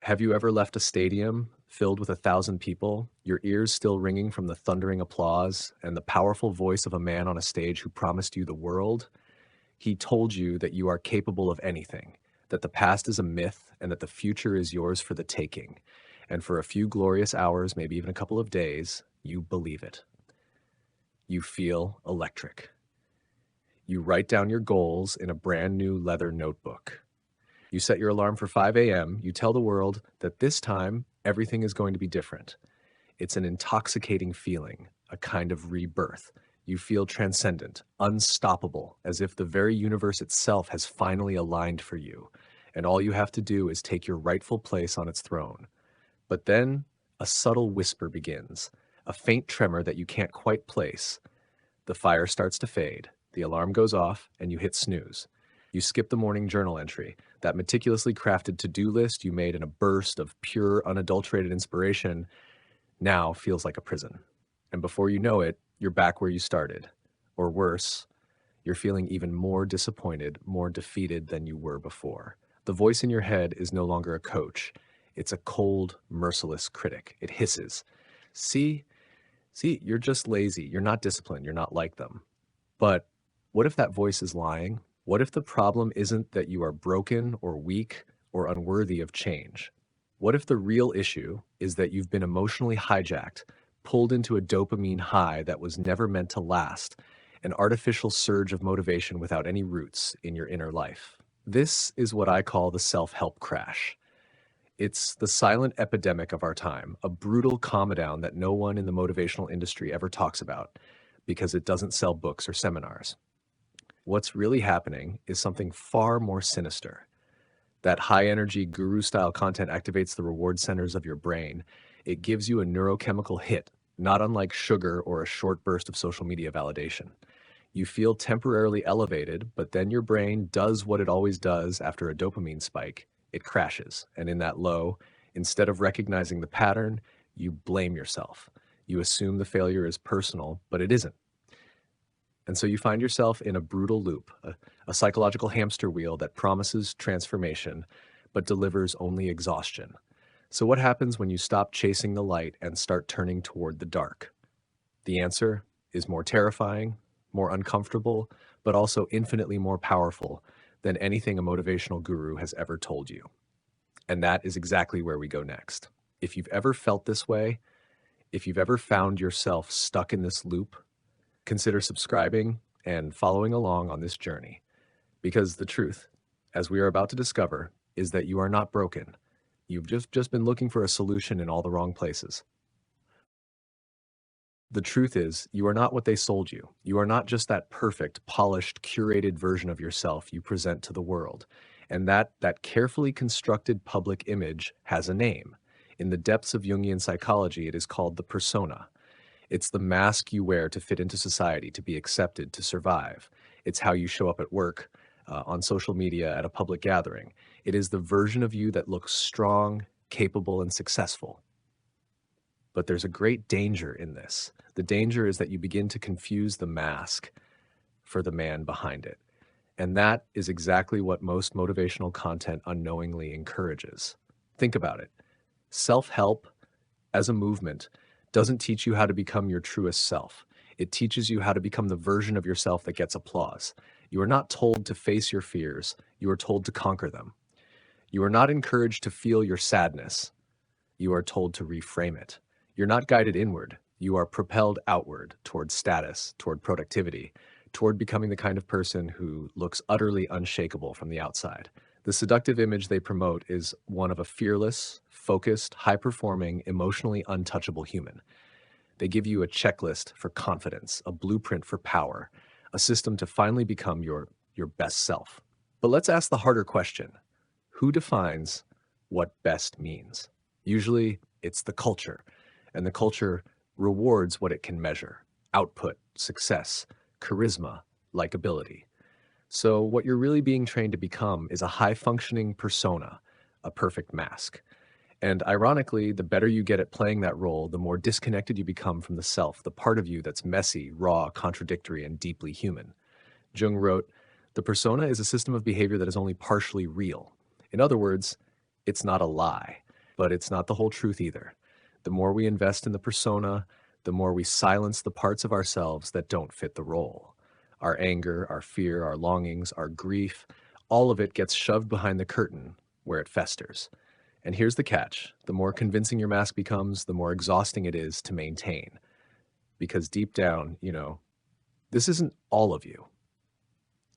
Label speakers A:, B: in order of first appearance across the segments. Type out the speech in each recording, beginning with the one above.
A: Have you ever left a stadium filled with 1,000 people, your ears still ringing from the thundering applause and the powerful voice of a man on a stage who promised you the world? He told you that you are capable of anything, that the past is a myth, and that the future is yours for the taking. And for a few glorious hours, maybe even a couple of days, you believe it. You feel electric. You write down your goals in a brand new leather notebook. You set your alarm for 5 a.m. You tell the world that this time everything is going to be different. It's an intoxicating feeling, a kind of rebirth. You feel transcendent, unstoppable, as if the very universe itself has finally aligned for you, and all you have to do is take your rightful place on its throne. But then a subtle whisper begins, a faint tremor that you can't quite place. The fire starts to fade, the alarm goes off, and you hit snooze. You skip the morning journal entry, that meticulously crafted to-do list you made in a burst of pure, unadulterated inspiration now feels like a prison. And before you know it, you're back where you started. Or worse, you're feeling even more disappointed, more defeated than you were before. The voice in your head is no longer a coach. It's a cold, merciless critic. It hisses. See, you're just lazy. You're not disciplined. You're not like them. But what if that voice is lying? What if the problem isn't that you are broken or weak or unworthy of change? What if the real issue is that you've been emotionally hijacked, pulled into a dopamine high that was never meant to last, an artificial surge of motivation without any roots in your inner life? This is what I call the self-help crash. It's the silent epidemic of our time, a brutal calm-down that no one in the motivational industry ever talks about because it doesn't sell books or seminars. What's really happening is something far more sinister. That high-energy guru-style content activates the reward centers of your brain. It gives you a neurochemical hit, not unlike sugar or a short burst of social media validation. You feel temporarily elevated, but then your brain does what it always does after a dopamine spike. It crashes, and in that low, instead of recognizing the pattern, you blame yourself. You assume the failure is personal, but it isn't. And so you find yourself in a brutal loop, a psychological hamster wheel that promises transformation, but delivers only exhaustion. So what happens when you stop chasing the light and start turning toward the dark? The answer is more terrifying, more uncomfortable, but also infinitely more powerful than anything a motivational guru has ever told you. And that is exactly where we go next. If you've ever felt this way, if you've ever found yourself stuck in this loop, consider subscribing and following along on this journey. Because the truth, as we are about to discover, is that you are not broken. You've just been looking for a solution in all the wrong places. The truth is, you are not what they sold you. You are not just that perfect, polished, curated version of yourself you present to the world. And that carefully constructed public image has a name. In the depths of Jungian psychology, it is called the persona. It's the mask you wear to fit into society, to be accepted, to survive. It's how you show up at work, on social media, at a public gathering. It is the version of you that looks strong, capable, and successful. But there's a great danger in this. The danger is that you begin to confuse the mask for the man behind it. And that is exactly what most motivational content unknowingly encourages. Think about it. Self-help as a movement doesn't teach you how to become your truest self. It teaches you how to become the version of yourself that gets applause. You are not told to face your fears. You are told to conquer them. You are not encouraged to feel your sadness. You are told to reframe it. You're not guided inward. You are propelled outward toward status, toward productivity, toward becoming the kind of person who looks utterly unshakable from the outside. The seductive image they promote is one of a fearless, focused, high-performing, emotionally untouchable human. They give you a checklist for confidence, a blueprint for power, a system to finally become your best self. But let's ask the harder question. Who defines what best means? Usually, it's the culture, and the culture rewards what it can measure: output, success, charisma, likability. So what you're really being trained to become is a high-functioning persona, a perfect mask. And ironically, the better you get at playing that role, the more disconnected you become from the self, the part of you that's messy, raw, contradictory, and deeply human. Jung wrote, "The persona is a system of behavior that is only partially real." In other words, it's not a lie. but it's not the whole truth either. The more we invest in the persona, the more we silence the parts of ourselves that don't fit the role. Our anger, our fear, our longings, our grief, all of it gets shoved behind the curtain where it festers. And here's the catch. The more convincing your mask becomes, the more exhausting it is to maintain. Because deep down, this isn't all of you.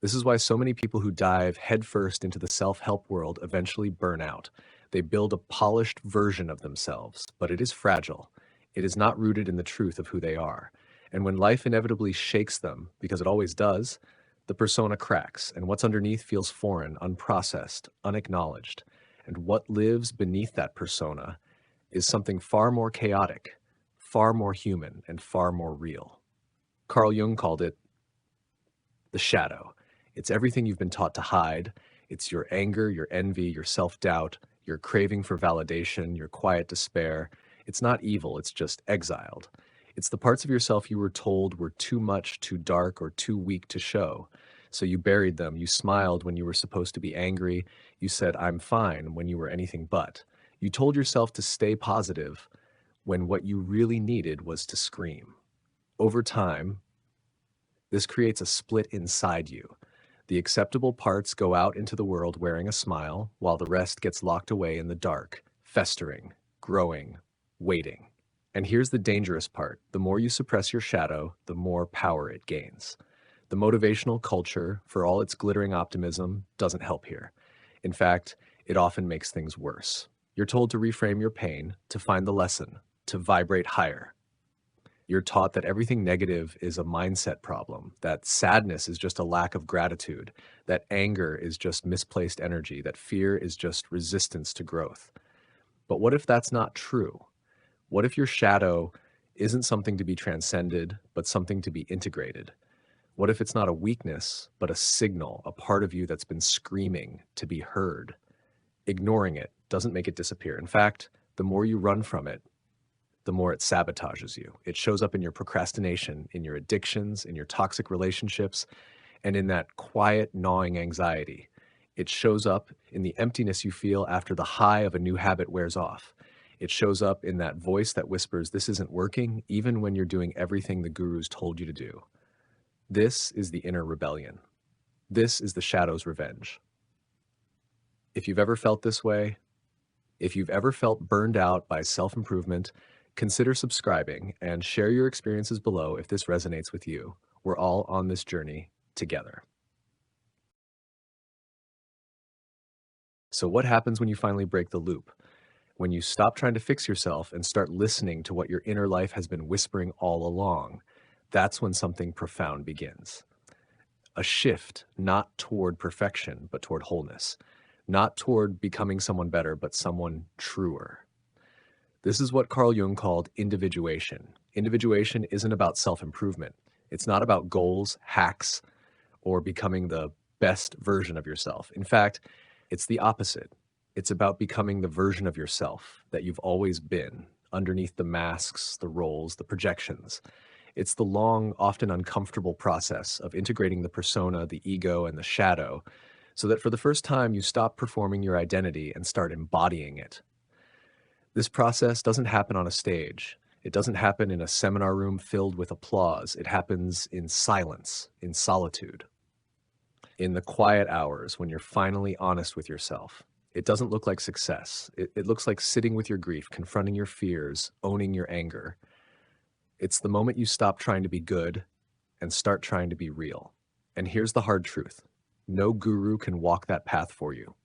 A: This is why so many people who dive headfirst into the self-help world eventually burn out. They build a polished version of themselves, but it is fragile. It is not rooted in the truth of who they are. And when life inevitably shakes them, because it always does, the persona cracks, and what's underneath feels foreign, unprocessed, unacknowledged. And what lives beneath that persona is something far more chaotic, far more human, and far more real. Carl Jung called it the shadow. It's everything you've been taught to hide. It's your anger, your envy, your self-doubt, your craving for validation, your quiet despair. It's not evil, it's just exiled. It's the parts of yourself you were told were too much, too dark, or too weak to show. So you buried them. You smiled when you were supposed to be angry. You said, "I'm fine," when you were anything but. You told yourself to stay positive when what you really needed was to scream. Over time, this creates a split inside you. The acceptable parts go out into the world wearing a smile, while the rest gets locked away in the dark, festering, growing, waiting. And here's the dangerous part. The more you suppress your shadow, the more power it gains. The motivational culture, for all its glittering optimism, doesn't help here. In fact, it often makes things worse. You're told to reframe your pain, to find the lesson, to vibrate higher. You're taught that everything negative is a mindset problem, that sadness is just a lack of gratitude, that anger is just misplaced energy, that fear is just resistance to growth. But what if that's not true? What if your shadow isn't something to be transcended, but something to be integrated? What if it's not a weakness, but a signal, a part of you that's been screaming to be heard? Ignoring it doesn't make it disappear. In fact, the more you run from it, the more it sabotages you. It shows up in your procrastination, in your addictions, in your toxic relationships, and in that quiet, gnawing anxiety. It shows up in the emptiness you feel after the high of a new habit wears off. It shows up in that voice that whispers, "This isn't working," even when you're doing everything the gurus told you to do. This is the inner rebellion. This is the shadow's revenge. If you've ever felt this way, if you've ever felt burned out by self-improvement, consider subscribing and share your experiences below if this resonates with you. We're all on this journey together. So what happens when you finally break the loop? When you stop trying to fix yourself and start listening to what your inner life has been whispering all along, that's when something profound begins. A shift, not toward perfection, but toward wholeness. Not toward becoming someone better, but someone truer. This is what Carl Jung called individuation. Individuation isn't about self-improvement. It's not about goals, hacks, or becoming the best version of yourself. In fact, it's the opposite. It's about becoming the version of yourself that you've always been, underneath the masks, the roles, the projections. It's the long, often uncomfortable process of integrating the persona, the ego, and the shadow, so that for the first time you stop performing your identity and start embodying it. This process doesn't happen on a stage. It doesn't happen in a seminar room filled with applause. It happens in silence, in solitude, in the quiet hours when you're finally honest with yourself. It doesn't look like success. It looks like sitting with your grief, confronting your fears, owning your anger. It's the moment you stop trying to be good and start trying to be real. And here's the hard truth. No guru can walk that path for you.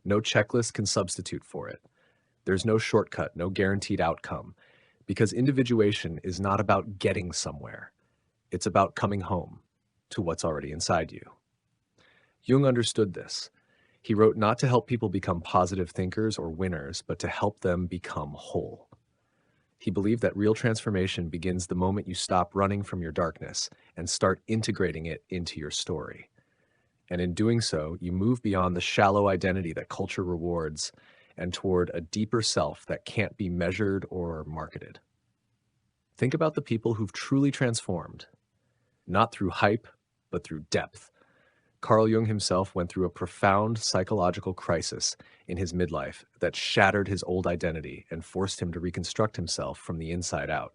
A: No checklist can substitute for it. There's no shortcut, no guaranteed outcome, because individuation is not about getting somewhere. It's about coming home to what's already inside you. Jung understood this. He wrote not to help people become positive thinkers or winners, but to help them become whole. He believed that real transformation begins the moment you stop running from your darkness and start integrating it into your story. And in doing so, you move beyond the shallow identity that culture rewards and toward a deeper self that can't be measured or marketed. Think about the people who've truly transformed, not through hype, but through depth. Carl Jung himself went through a profound psychological crisis in his midlife that shattered his old identity and forced him to reconstruct himself from the inside out.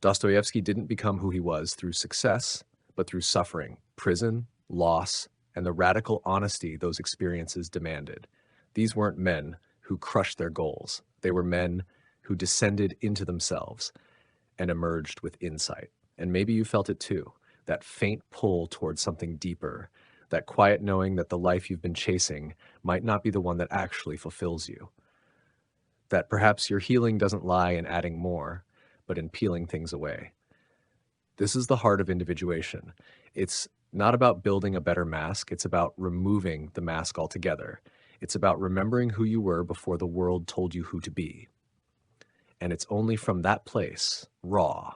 A: Dostoevsky didn't become who he was through success, but through suffering, prison, loss, and the radical honesty those experiences demanded. These weren't men who crushed their goals. They were men who descended into themselves and emerged with insight. And maybe you felt it too, that faint pull towards something deeper, that quiet knowing that the life you've been chasing might not be the one that actually fulfills you. That perhaps your healing doesn't lie in adding more, but in peeling things away. This is the heart of individuation. It's not about building a better mask, it's about removing the mask altogether. It's about remembering who you were before the world told you who to be. And it's only from that place, raw,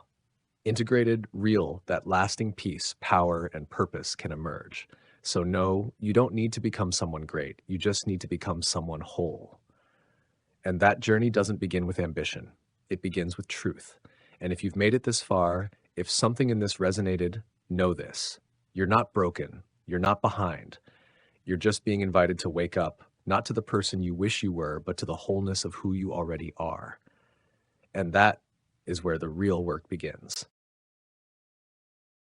A: integrated, real, that lasting peace, power, and purpose can emerge. So no, you don't need to become someone great. You just need to become someone whole. And that journey doesn't begin with ambition. It begins with truth. And if you've made it this far, if something in this resonated, know this. You're not broken. You're not behind. You're just being invited to wake up, not to the person you wish you were, but to the wholeness of who you already are. And that is where the real work begins.